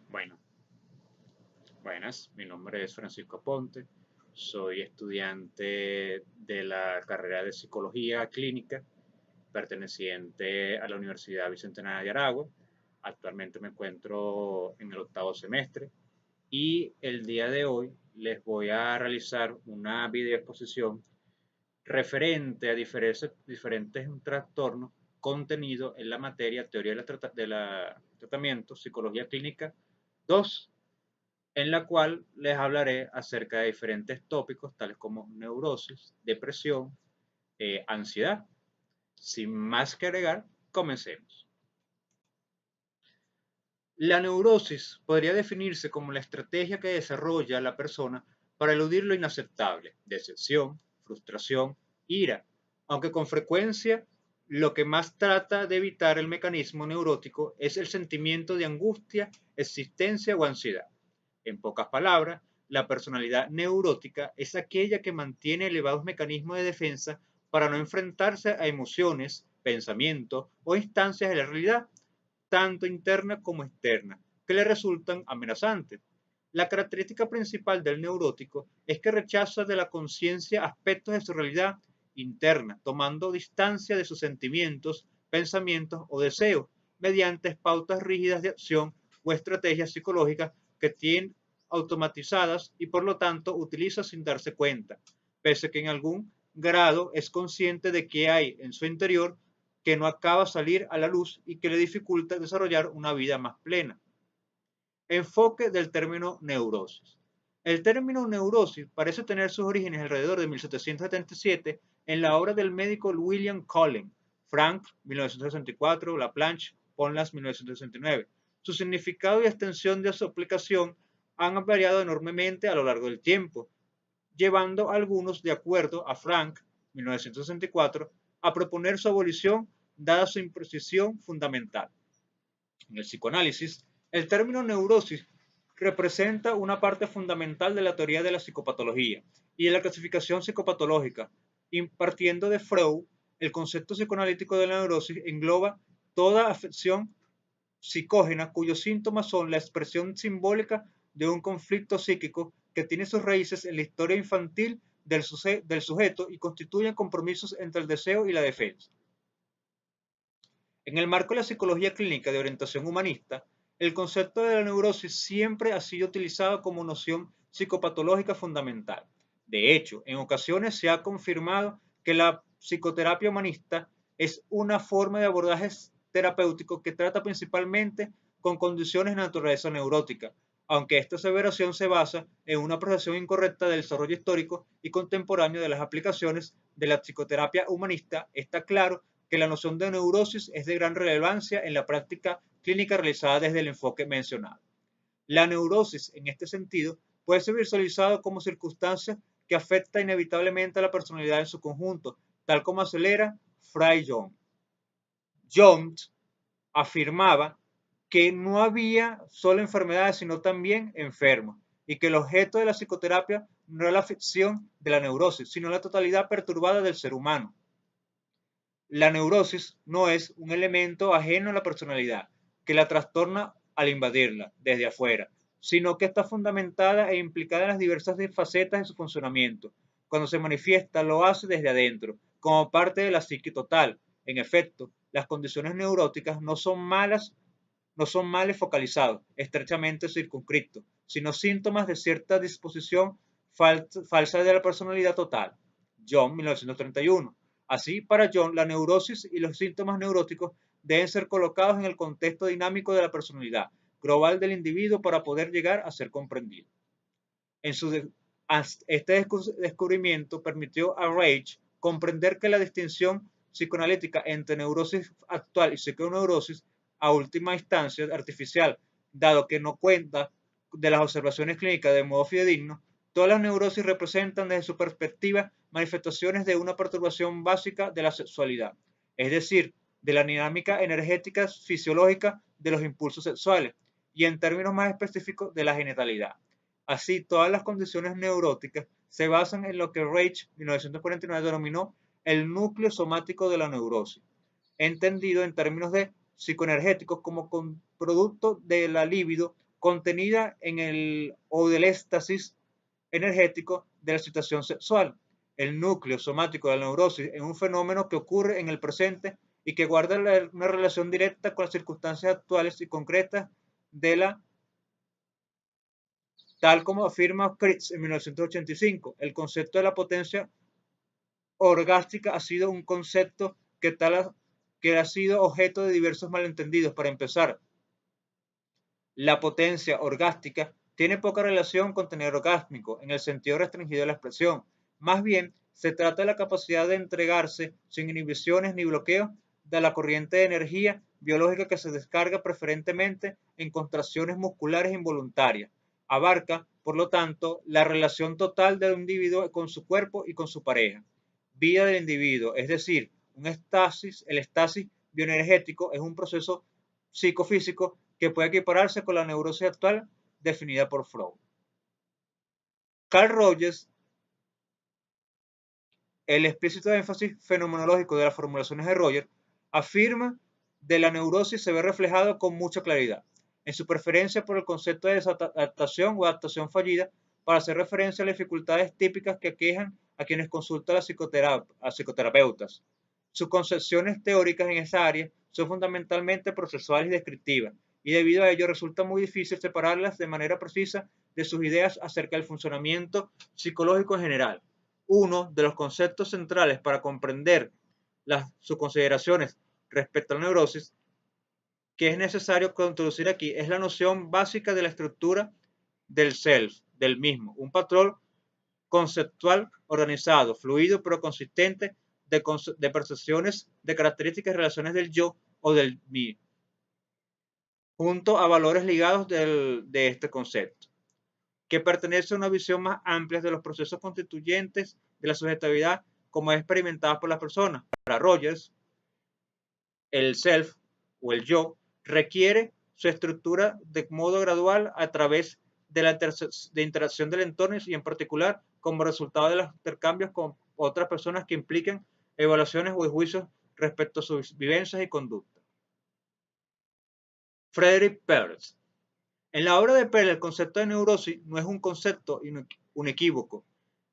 Bueno, buenas, mi nombre es Francisco Aponte, soy estudiante de la carrera de Psicología Clínica perteneciente a la Universidad Bicentenaria de Aragua. Actualmente me encuentro en el octavo semestre y el día de hoy les voy a realizar una videoexposición referente a diferentes trastornos contenidos en la materia Teoría de la Tratamiento, Psicología Clínica 2, en la cual les hablaré acerca de diferentes tópicos tales como neurosis, depresión, ansiedad. Sin más que agregar, comencemos. La neurosis podría definirse como la estrategia que desarrolla la persona para eludir lo inaceptable, decepción, frustración, ira, aunque con frecuencia lo que más trata de evitar el mecanismo neurótico es el sentimiento de angustia, existencia o ansiedad. En pocas palabras, la personalidad neurótica es aquella que mantiene elevados mecanismos de defensa para no enfrentarse a emociones, pensamientos o instancias de la realidad, tanto interna como externa, que le resultan amenazantes. La característica principal del neurótico es que rechaza de la conciencia aspectos de su realidad interna, tomando distancia de sus sentimientos, pensamientos o deseos, mediante pautas rígidas de acción o estrategias psicológicas que tienen automatizadas y por lo tanto utiliza sin darse cuenta, pese que en algún grado es consciente de que hay en su interior que no acaba de salir a la luz y que le dificulta desarrollar una vida más plena. Enfoque del término neurosis. El término neurosis parece tener sus orígenes alrededor de 1777 en la obra del médico William Cullen, Frank 1964, Laplanche, Ponlas 1969. Su significado y extensión de su aplicación han variado enormemente a lo largo del tiempo, llevando a algunos, de acuerdo a Frank 1964, a proponer su abolición dada su imprecisión fundamental. En el psicoanálisis, el término neurosis representa una parte fundamental de la teoría de la psicopatología y de la clasificación psicopatológica. Partiendo de Freud, el concepto psicoanalítico de la neurosis engloba toda afección psicógena cuyos síntomas son la expresión simbólica de un conflicto psíquico que tiene sus raíces en la historia infantil del sujeto y constituyen compromisos entre el deseo y la defensa. En el marco de la psicología clínica de orientación humanista, el concepto de la neurosis siempre ha sido utilizado como noción psicopatológica fundamental. De hecho, en ocasiones se ha confirmado que la psicoterapia humanista es una forma de abordaje terapéutico que trata principalmente con condiciones de naturaleza neurótica, aunque esta aseveración se basa en una apreciación incorrecta del desarrollo histórico y contemporáneo de las aplicaciones de la psicoterapia humanista. Está claro que la noción de neurosis es de gran relevancia en la práctica clínica realizada desde el enfoque mencionado. La neurosis, en este sentido, puede ser visualizada como circunstancia que afecta inevitablemente a la personalidad en su conjunto, tal como acelera Fry Young. Jones afirmaba que no había solo enfermedades, sino también enfermos, y que el objeto de la psicoterapia no era la afección de la neurosis, sino la totalidad perturbada del ser humano. La neurosis no es un elemento ajeno a la personalidad que la trastorna al invadirla desde afuera, sino que está fundamentada e implicada en las diversas facetas de su funcionamiento. Cuando se manifiesta, lo hace desde adentro, como parte de la psique total. En efecto, las condiciones neuróticas no son males focalizados, estrechamente circunscritos, sino síntomas de cierta disposición falsa de la personalidad total. John, 1931. Así, para John, la neurosis y los síntomas neuróticos deben ser colocados en el contexto dinámico de la personalidad global del individuo para poder llegar a ser comprendido. En su este descubrimiento permitió a Reich comprender que la distinción psicoanalítica entre neurosis actual y psiconeurosis a última instancia artificial, dado que no cuenta de las observaciones clínicas de modo fidedigno, todas las neurosis representan desde su perspectiva manifestaciones de una perturbación básica de la sexualidad, es decir, de la dinámica energética fisiológica de los impulsos sexuales y en términos más específicos de la genitalidad. Así, todas las condiciones neuróticas se basan en lo que Reich 1949 denominó el núcleo somático de la neurosis, entendido en términos de psicoenergéticos como producto de la libido contenida en el o del éxtasis energético de la excitación sexual. El núcleo somático de la neurosis es un fenómeno que ocurre en el presente y que guarda una relación directa con las circunstancias actuales y concretas de la, tal como afirma Kritz en 1985. El concepto de la potencia orgástica ha sido un concepto que ha sido objeto de diversos malentendidos. Para empezar, la potencia orgástica tiene poca relación con tener orgásmico en el sentido restringido de la expresión. Más bien, se trata de la capacidad de entregarse sin inhibiciones ni bloqueos de la corriente de energía biológica que se descarga preferentemente en contracciones musculares involuntarias. Abarca, por lo tanto, la relación total del individuo con su cuerpo y con su pareja. Vida del individuo, es decir, el estasis bioenergético es un proceso psicofísico que puede equipararse con la neurosis actual definida por Freud. Carl Rogers, el explícito énfasis fenomenológico de las formulaciones de Rogers, afirma de la neurosis se ve reflejado con mucha claridad en su preferencia por el concepto de desadaptación o adaptación fallida para hacer referencia a las dificultades típicas que aquejan a quienes consultan a psicoterapeutas. Sus concepciones teóricas en esa área son fundamentalmente procesuales y descriptivas, y debido a ello resulta muy difícil separarlas de manera precisa de sus ideas acerca del funcionamiento psicológico en general. Uno de los conceptos centrales para comprender sus consideraciones respecto a la neurosis que es necesario introducir aquí es la noción básica de la estructura del self, del mismo, un patrón conceptual organizado, fluido pero consistente de percepciones de características y relaciones del yo o del mí, junto a valores ligados de este concepto, que pertenece a una visión más amplia de los procesos constituyentes de la subjetividad como es experimentada por las personas. Para Rogers, el self o el yo requiere su estructura de modo gradual a través de la interacción del entorno y en particular como resultado de los intercambios con otras personas que impliquen evaluaciones o juicios respecto a sus vivencias y conducta. Frederick Perls. En la obra de Perls, el concepto de neurosis no es un concepto unequívoco,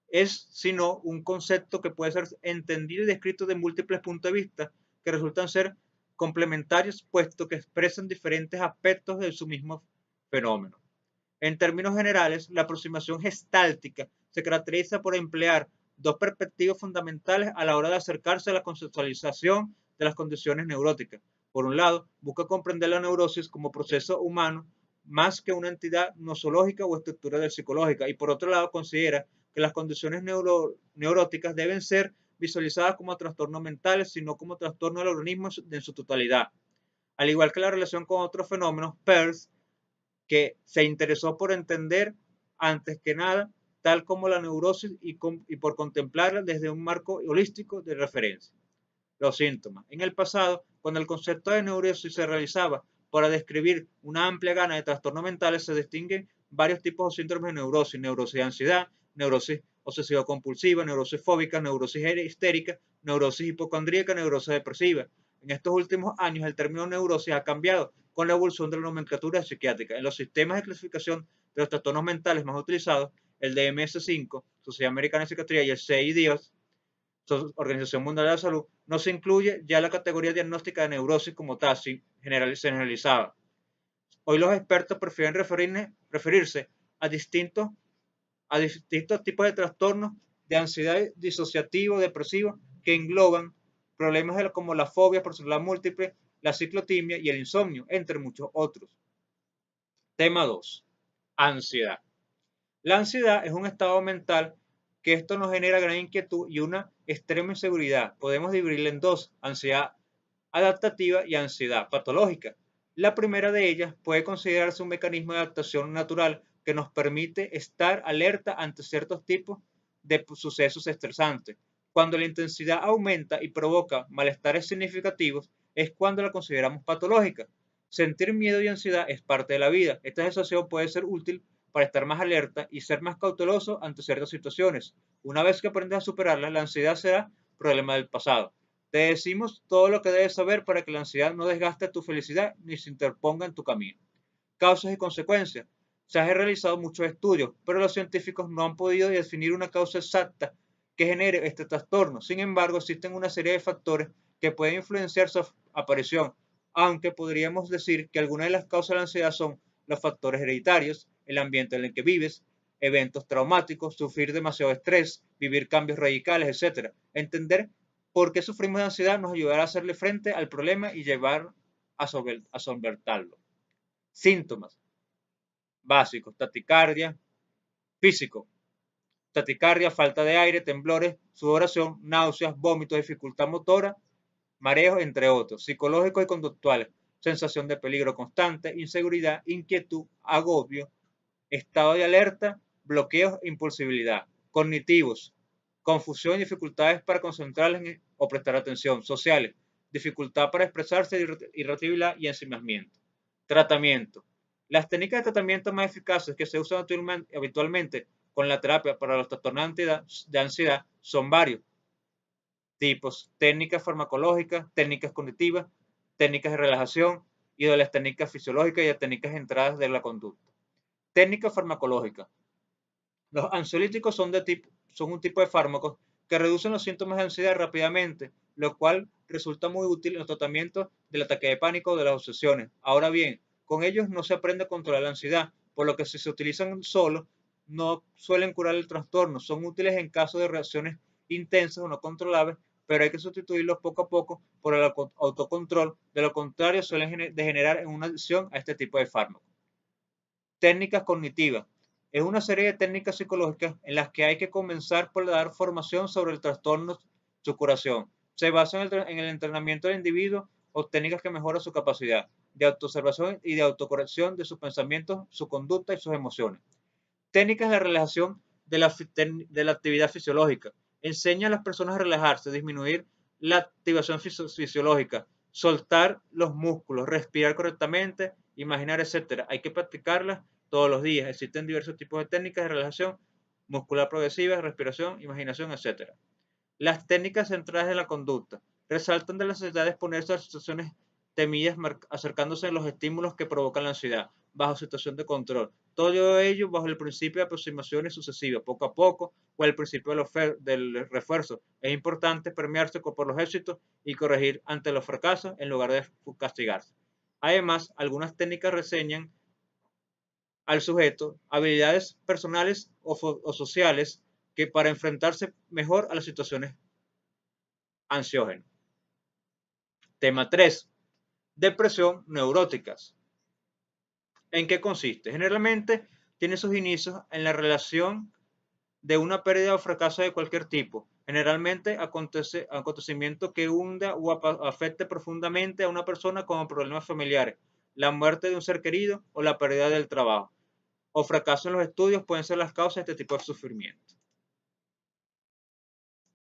es sino un concepto que puede ser entendido y descrito de múltiples puntos de vista que resultan ser complementarios puesto que expresan diferentes aspectos de su mismo fenómeno. En términos generales, la aproximación gestáltica se caracteriza por emplear dos perspectivas fundamentales a la hora de acercarse a la conceptualización de las condiciones neuróticas. Por un lado, busca comprender la neurosis como proceso humano más que una entidad nosológica o estructura del psicológica, y por otro lado considera que las condiciones neuróticas deben ser visualizadas como trastornos mentales, sino como trastorno del organismo en su totalidad. Al igual que la relación con otros fenómenos, Peirce, que se interesó por entender antes que nada, tal como la neurosis y por contemplarla desde un marco holístico de referencia. Los síntomas. En el pasado, cuando el concepto de neurosis se realizaba para describir una amplia gama de trastornos mentales, se distinguen varios tipos de síndromes de neurosis de ansiedad, neurosis obsesivo-compulsiva, neurosis fóbica, neurosis histérica, neurosis hipocondríaca, neurosis depresiva. En estos últimos años, el término neurosis ha cambiado con la evolución de la nomenclatura psiquiátrica. En los sistemas de clasificación de los trastornos mentales más utilizados, el DMS-5, Sociedad Americana de Psiquiatría, y el CID-10, Organización Mundial de la Salud, no se incluye ya la categoría diagnóstica de neurosis como tal, generalizada. Hoy los expertos prefieren referirse a distintos tipos de trastornos de ansiedad disociativo, depresivo, que engloban problemas como la fobia personal múltiple, la ciclotimia y el insomnio, entre muchos otros. Tema 2. Ansiedad. La ansiedad es un estado mental que esto nos genera gran inquietud y una extrema inseguridad. Podemos dividirla en dos: ansiedad adaptativa y ansiedad patológica. La primera de ellas puede considerarse un mecanismo de adaptación natural que nos permite estar alerta ante ciertos tipos de sucesos estresantes. Cuando la intensidad aumenta y provoca malestares significativos, es cuando la consideramos patológica. Sentir miedo y ansiedad es parte de la vida. Esta sensación puede ser útil para estar más alerta y ser más cauteloso ante ciertas situaciones. Una vez que aprendes a superarla, la ansiedad será problema del pasado. Te decimos todo lo que debes saber para que la ansiedad no desgaste tu felicidad ni se interponga en tu camino. Causas y consecuencias. Se han realizado muchos estudios, pero los científicos no han podido definir una causa exacta que genere este trastorno. Sin embargo, existen una serie de factores que pueden influenciar su aparición, aunque podríamos decir que algunas de las causas de la ansiedad son los factores hereditarios, el ambiente en el que vives, eventos traumáticos, sufrir demasiado estrés, vivir cambios radicales, etc. Entender por qué sufrimos de ansiedad nos ayudará a hacerle frente al problema y llevar a solventarlo. Síntomas básicos: taquicardia, físico, taquicardia, falta de aire, temblores, sudoración, náuseas, vómitos, dificultad motora, mareos, entre otros. Psicológicos y conductuales: sensación de peligro constante, inseguridad, inquietud, agobio, estado de alerta, bloqueos, impulsibilidad. Cognitivos: confusión y dificultades para concentrarse o prestar atención. Sociales: dificultad para expresarse, irritabilidad y ensimismamiento. Tratamiento: las técnicas de tratamiento más eficaces que se usan habitualmente con la terapia para los trastornos de ansiedad son varios tipos: técnicas farmacológicas, técnicas cognitivas, técnicas de relajación y de las técnicas fisiológicas y de técnicas entradas de la conducta. Técnica farmacológica: los ansiolíticos son un tipo de fármacos que reducen los síntomas de ansiedad rápidamente, lo cual resulta muy útil en los tratamientos del ataque de pánico o de las obsesiones. Ahora bien, con ellos no se aprende a controlar la ansiedad, por lo que si se utilizan solos no suelen curar el trastorno. Son útiles en caso de reacciones intensas o no controlables, pero hay que sustituirlos poco a poco por el autocontrol. De lo contrario, suelen degenerar en una adicción a este tipo de fármacos. Técnicas cognitivas: es una serie de técnicas psicológicas en las que hay que comenzar por dar formación sobre el trastorno, su curación. Se basa en el entrenamiento del individuo o técnicas que mejoran su capacidad de autoobservación y de autocorrección de sus pensamientos, su conducta y sus emociones. Técnicas de relajación de la actividad fisiológica: enseña a las personas a relajarse, disminuir la activación fisiológica, soltar los músculos, respirar correctamente, imaginar, etc. Hay que practicarlas todos los días. Existen diversos tipos de técnicas de relajación muscular progresiva, respiración, imaginación, etc. Las técnicas centrales de la conducta resaltan de la necesidad de exponerse a situaciones temidas, acercándose a los estímulos que provocan la ansiedad, bajo situación de control. Todo ello bajo el principio de aproximaciones sucesivas, poco a poco, o el principio del refuerzo. Es importante premiarse por los éxitos y corregir ante los fracasos en lugar de castigarse. Además, algunas técnicas reseñan al sujeto habilidades personales o sociales que para enfrentarse mejor a las situaciones ansiógenas. Tema 3. Depresión neuróticas. ¿En qué consiste? Generalmente tiene sus inicios en la relación de una pérdida o fracaso de cualquier tipo. Generalmente acontecimiento que hunda o afecte profundamente a una persona como problemas familiares, la muerte de un ser querido o la pérdida del trabajo, o fracaso en los estudios pueden ser las causas de este tipo de sufrimiento.